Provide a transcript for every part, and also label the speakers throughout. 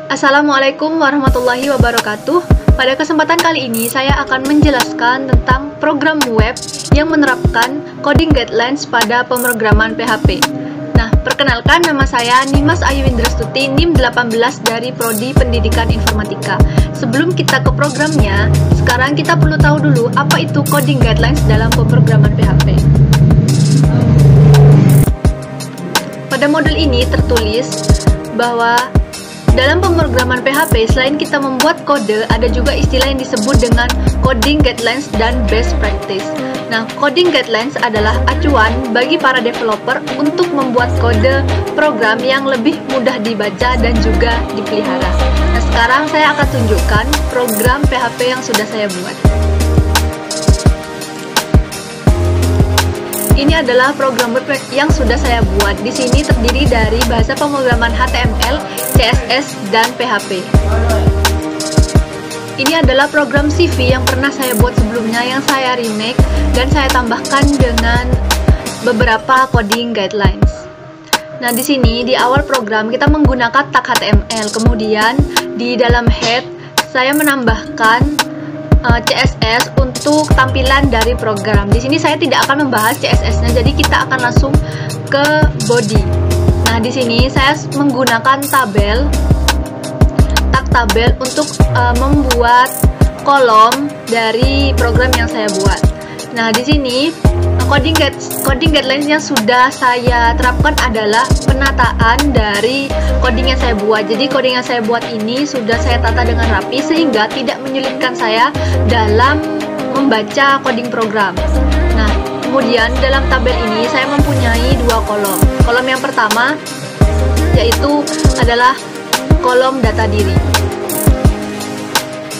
Speaker 1: Assalamualaikum warahmatullahi wabarakatuh. Pada kesempatan kali ini saya akan menjelaskan tentang program web yang menerapkan coding guidelines pada pemrograman PHP. Nah, perkenalkan, nama saya Nimas Ayu Indrastuti, NIM 18 dari Prodi Pendidikan Informatika. Sebelum kita ke programnya, sekarang kita perlu tahu dulu apa itu coding guidelines dalam pemrograman PHP. Pada modul ini tertulis bahwa dalam pemrograman PHP, selain kita membuat kode, ada juga istilah yang disebut dengan coding guidelines dan best practice. Nah, coding guidelines adalah acuan bagi para developer untuk membuat kode program yang lebih mudah dibaca dan juga dipelihara. Nah, sekarang saya akan tunjukkan program PHP yang sudah saya buat. Ini adalah program yang sudah saya buat. Di sini terdiri dari bahasa pemrograman HTML, CSS, dan PHP. Ini adalah program CV yang pernah saya buat sebelumnya, yang saya remake dan saya tambahkan dengan beberapa coding guidelines. Nah, di sini di awal program kita menggunakan tag HTML. Kemudian di dalam head saya menambahkan CSS untuk tampilan dari program. Di sini saya tidak akan membahas CSS-nya, jadi kita akan langsung ke body. Nah, di sini saya menggunakan tag tabel untuk membuat kolom dari program yang saya buat. Nah, di sini coding guidelines yang sudah saya terapkan adalah penataan dari coding yang saya buat. Jadi coding yang saya buat ini sudah saya tata dengan rapi sehingga tidak menyulitkan saya dalam membaca coding program. Nah, kemudian dalam tabel ini saya mempunyai dua kolom. Kolom yang pertama yaitu adalah kolom data diri.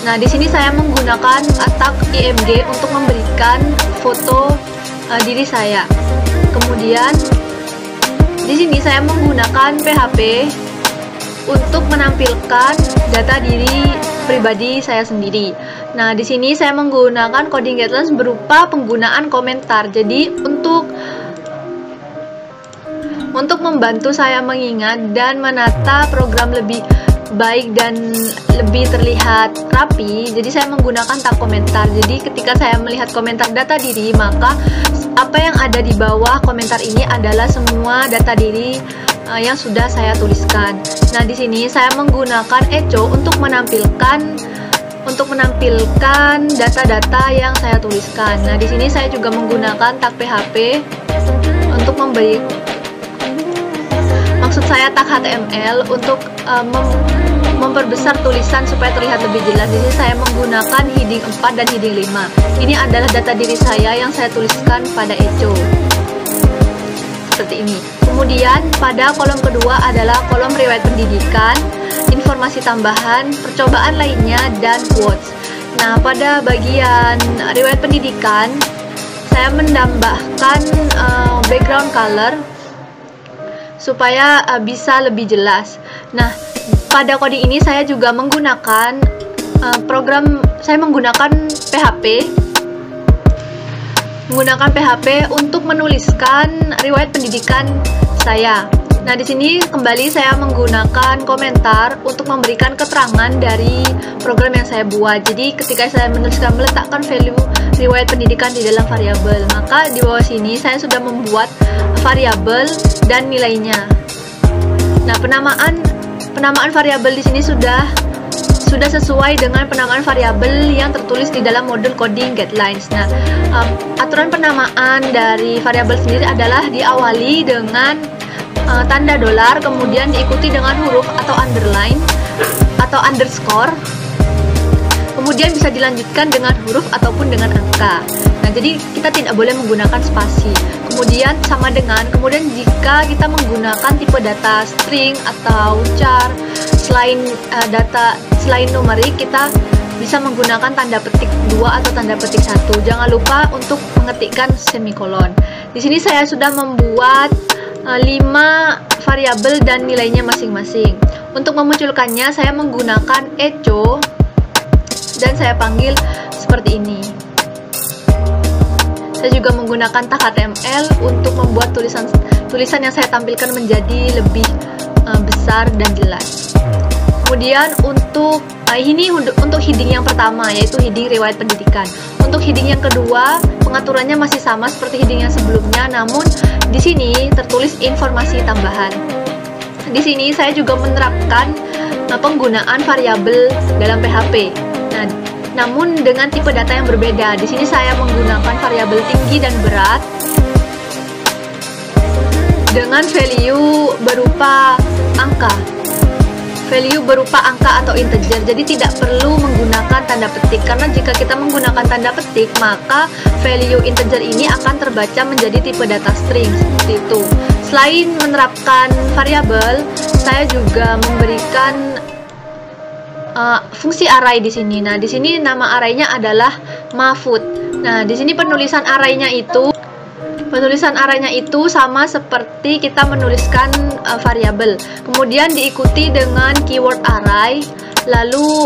Speaker 1: Nah, di sini saya menggunakan tag IMG untuk memberikan foto diri saya. Kemudian di sini saya menggunakan PHP untuk menampilkan data diri pribadi saya sendiri. Nah, di sini saya menggunakan coding guidelines berupa penggunaan komentar. Jadi untuk membantu saya mengingat dan menata program lebih baik dan lebih terlihat rapi, jadi saya menggunakan tag komentar. Jadi ketika saya melihat komentar data diri, maka apa yang ada di bawah komentar ini adalah semua data diri yang sudah saya tuliskan. Nah, di sini saya menggunakan echo untuk menampilkan data-data yang saya tuliskan. Nah, di sini saya juga menggunakan tag PHP untuk maksud saya tag HTML untuk memperbesar tulisan supaya terlihat lebih jelas. Di sini saya menggunakan heading 4 dan heading 5. Ini adalah data diri saya yang saya tuliskan pada echo. Seperti ini. Kemudian pada kolom kedua adalah kolom riwayat pendidikan, informasi tambahan, percobaan lainnya, dan quotes. Nah, pada bagian riwayat pendidikan saya menambahkan background color supaya bisa lebih jelas. Nah, pada coding ini saya juga menggunakan PHP untuk menuliskan riwayat pendidikan saya. Nah, di sini kembali saya menggunakan komentar untuk memberikan keterangan dari program yang saya buat. Jadi ketika saya meletakkan value riwayat pendidikan di dalam variabel, maka di bawah sini saya sudah membuat variabel dan nilainya. Nah, penamaan variabel di sini sudah sesuai dengan penamaan variabel yang tertulis di dalam modul coding guidelines. Nah, aturan penamaan dari variabel sendiri adalah diawali dengan tanda $, kemudian diikuti dengan huruf atau underline atau underscore, kemudian bisa dilanjutkan dengan huruf ataupun dengan angka. Nah, jadi kita tidak boleh menggunakan spasi. Kemudian kemudian jika kita menggunakan tipe data string atau char, selain numerik, kita bisa menggunakan tanda petik 2 atau tanda petik 1. Jangan lupa untuk mengetikkan semikolon. Di sini saya sudah membuat 5 variabel dan nilainya masing-masing. Untuk memunculkannya saya menggunakan echo dan saya panggil seperti ini. Saya juga menggunakan tag HTML untuk membuat tulisan yang saya tampilkan menjadi lebih besar dan jelas. Kemudian untuk ini untuk heading yang pertama, yaitu heading riwayat pendidikan. Untuk heading yang kedua, pengaturannya masih sama seperti heading yang sebelumnya, namun di sini tertulis informasi tambahan. Di sini saya juga menerapkan penggunaan variabel dalam PHP. Nah, namun dengan tipe data yang berbeda. Di sini saya menggunakan variabel tinggi dan berat dengan value berupa angka. Value berupa angka atau integer, jadi tidak perlu menggunakan tanda petik, karena jika kita menggunakan tanda petik maka value integer ini akan terbaca menjadi tipe data string, seperti itu. Selain menerapkan variabel, saya juga memberikan fungsi array di sini. Nah, di sini nama arraynya adalah Mahfud. Nah, di sini penulisan arraynya itu sama seperti kita menuliskan variabel. Kemudian diikuti dengan keyword array, lalu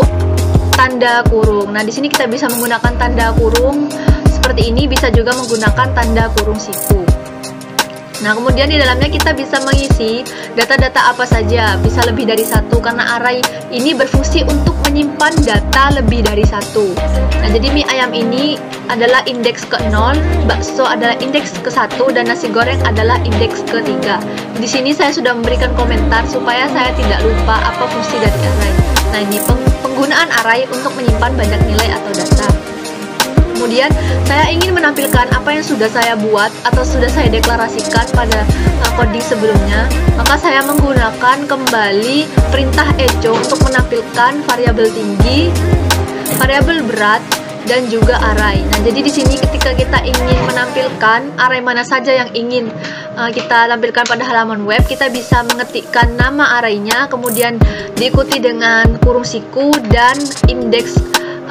Speaker 1: tanda kurung. Nah, di sini kita bisa menggunakan tanda kurung seperti ini, bisa juga menggunakan tanda kurung siku. Nah, kemudian di dalamnya kita bisa mengisi data-data apa saja, bisa lebih dari satu, karena array ini berfungsi untuk menyimpan data lebih dari satu. Nah, jadi mie ayam ini adalah indeks ke-0, bakso adalah indeks ke-1, dan nasi goreng adalah indeks ke-3. Di sini saya sudah memberikan komentar supaya saya tidak lupa apa fungsi dari array. Nah, ini penggunaan array untuk menyimpan banyak nilai atau data. Kemudian saya ingin menampilkan apa yang sudah saya buat atau sudah saya deklarasikan pada coding sebelumnya, maka saya menggunakan kembali perintah echo untuk menampilkan variabel tinggi, variabel berat, dan juga array. Nah, jadi di sini ketika kita ingin menampilkan array mana saja yang ingin kita tampilkan pada halaman web, kita bisa mengetikkan nama arraynya, kemudian diikuti dengan kurung siku dan indeks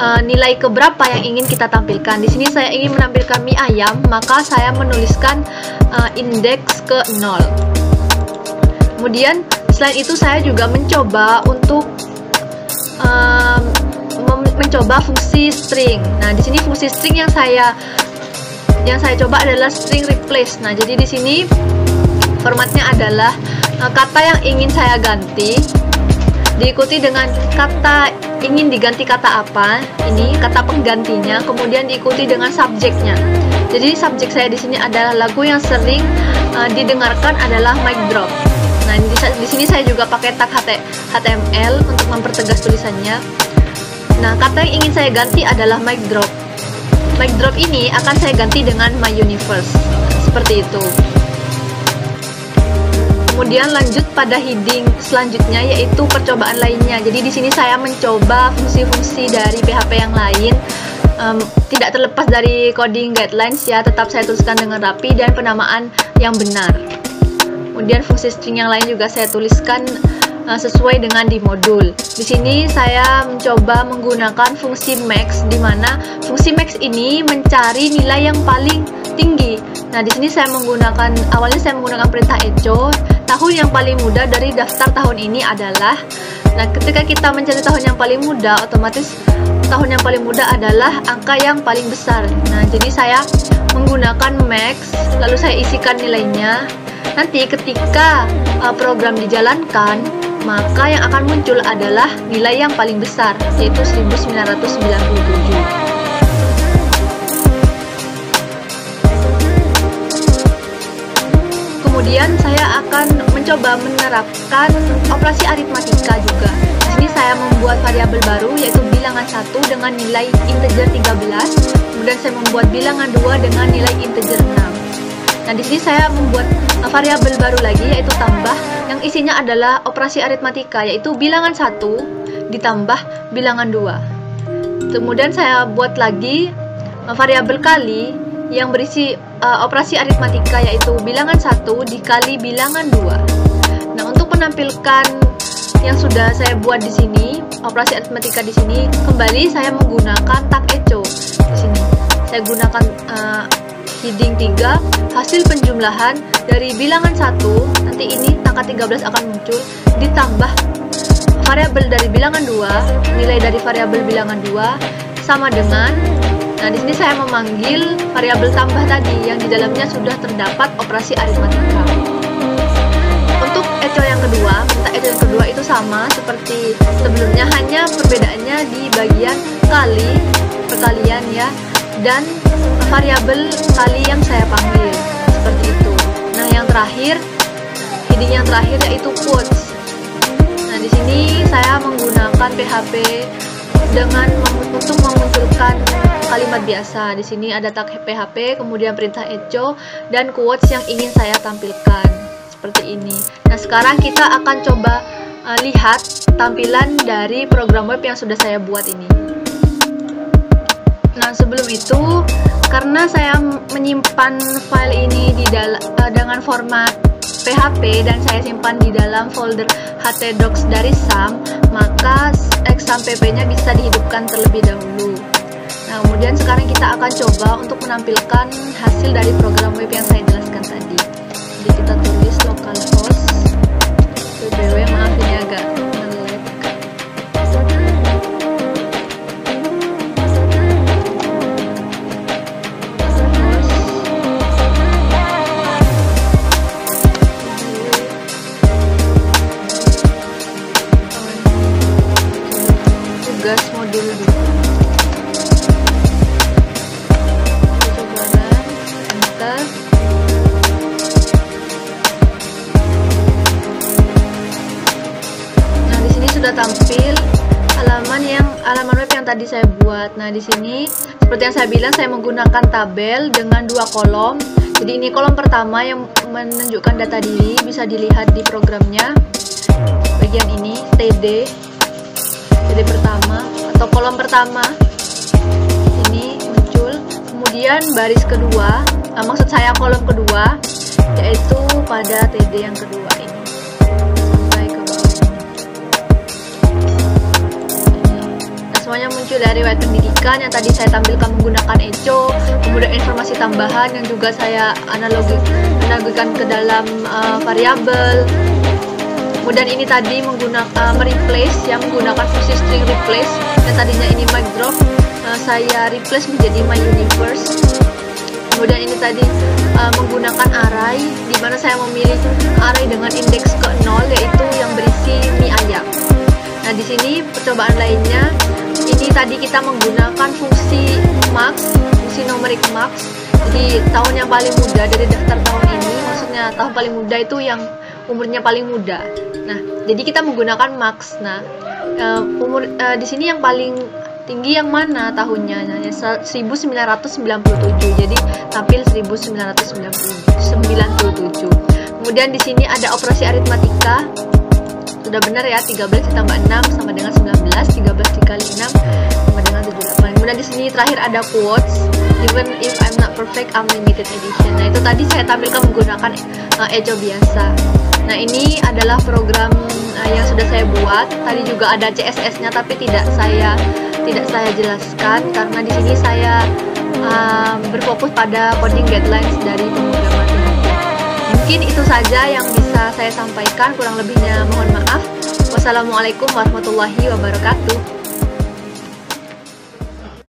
Speaker 1: nilai keberapa yang ingin kita tampilkan. Di sini saya ingin menampilkan mie ayam, maka saya menuliskan indeks ke-0. Kemudian selain itu saya juga mencoba untuk mencoba fungsi string. Nah, di sini fungsi string yang saya coba adalah string replace. Nah, jadi di sini formatnya adalah kata yang ingin saya ganti diikuti dengan kata ingin diganti kata apa, ini kata penggantinya, kemudian diikuti dengan subjeknya. Jadi subjek saya di sini adalah lagu yang sering didengarkan adalah mic drop. Nah, di sini saya juga pakai tag HTML untuk mempertegas tulisannya. Nah, kata yang ingin saya ganti adalah mic drop. Mic drop ini akan saya ganti dengan my universe, seperti itu. Kemudian lanjut pada heading selanjutnya, yaitu percobaan lainnya. Jadi di sini saya mencoba fungsi-fungsi dari PHP yang lain, tidak terlepas dari coding guidelines ya, tetap saya tuliskan dengan rapi dan penamaan yang benar. Kemudian fungsi string yang lain juga saya tuliskan sesuai dengan di modul. Di sini saya mencoba menggunakan fungsi max, di mana fungsi max ini mencari nilai yang paling tinggi. Nah, di sini awalnya saya menggunakan perintah echo. Tahun yang paling muda dari daftar tahun ini adalah, nah ketika kita mencari tahun yang paling muda, otomatis tahun yang paling muda adalah angka yang paling besar. Nah, jadi saya menggunakan max, lalu saya isikan nilainya. Nanti ketika program dijalankan, maka yang akan muncul adalah nilai yang paling besar, yaitu 1997. Kemudian saya akan mencoba menerapkan operasi aritmatika juga. Di sini saya membuat variabel baru, yaitu bilangan 1 dengan nilai integer 13. Kemudian saya membuat bilangan 2 dengan nilai integer 6. Nah, di sini saya membuat variabel baru lagi, yaitu tambah, yang isinya adalah operasi aritmatika, yaitu bilangan 1 ditambah bilangan 2. Kemudian saya buat lagi variabel kali yang berisi operasi aritmatika, yaitu bilangan 1 dikali bilangan 2. Nah, untuk menampilkan yang sudah saya buat di sini, operasi aritmatika di sini, kembali saya menggunakan tag echo. Di sini saya gunakan heading 3, hasil penjumlahan dari bilangan 1, nanti ini angka 13 akan muncul, ditambah variabel dari bilangan 2, nilai dari variabel bilangan 2 sama dengan, nah di sini saya memanggil variabel tambah tadi yang di dalamnya sudah terdapat operasi aritmatika. Untuk echo yang kedua, perintah echo yang kedua itu sama seperti sebelumnya, hanya perbedaannya di bagian kali, perkalian ya, dan variabel kali yang saya panggil seperti itu. Nah, yang terakhir, heading yang terakhir yaitu quotes. Nah, di sini saya menggunakan PHP untuk memunculkan kalimat biasa. Di sini ada tag PHP, kemudian perintah echo dan quotes yang ingin saya tampilkan seperti ini. Nah, sekarang kita akan coba lihat tampilan dari program web yang sudah saya buat ini. Nah, sebelum itu, karena saya menyimpan file ini dengan format PHP dan saya simpan di dalam folder htdocs dari SAM, maka exam pp-nya bisa dihidupkan terlebih dahulu. Nah, kemudian sekarang kita akan coba untuk menampilkan hasil dari program web yang saya jelaskan tadi. Jadi kita tulis localhost www, maaf ini agak nge-lag. Tugas modul 2. Sudah tampil halaman web yang tadi saya buat. Nah, di sini seperti yang saya bilang, saya menggunakan tabel dengan 2 kolom. Jadi ini kolom pertama yang menunjukkan data diri, bisa dilihat di programnya. Bagian ini TD pertama atau kolom pertama ini muncul. Kemudian baris kedua, maksud saya kolom kedua, yaitu pada TD yang kedua ini. Semuanya muncul dari riwayat pendidikan yang tadi saya tampilkan menggunakan echo, kemudian informasi tambahan yang juga saya analogikan ke dalam variabel. Kemudian ini tadi mereplace yang menggunakan fungsi string replace, yang tadinya ini mic drop, saya replace menjadi my universe. Kemudian ini tadi menggunakan array, di mana saya memilih array dengan indeks ke 0, yaitu yang berisi mi ayam. Nah, di sini percobaan lainnya, ini tadi kita menggunakan fungsi max, fungsi numerik max. Jadi tahun yang paling muda dari daftar tahun ini, maksudnya tahun paling muda itu yang umurnya paling muda. Nah, jadi kita menggunakan max. Nah, di sini yang paling tinggi yang mana tahunnya? Nah, 1997. Jadi tampil 1997. Kemudian di sini ada operasi aritmatika. Sudah benar ya, 13 ditambah 6 sama dengan 19, 13 dikali 6 sama dengan 78. Kemudian di sini terakhir ada quotes, even if I'm not perfect, unlimited edition. Nah, itu tadi saya tampilkan menggunakan echo biasa. Nah, ini adalah program yang sudah saya buat. Tadi juga ada CSS-nya, tapi tidak saya jelaskan karena di sini saya berfokus pada coding guidelines dari pemrograman. Mungkin itu saja yang bisa saya sampaikan, kurang lebihnya mohon maaf. Wassalamualaikum warahmatullahi wabarakatuh.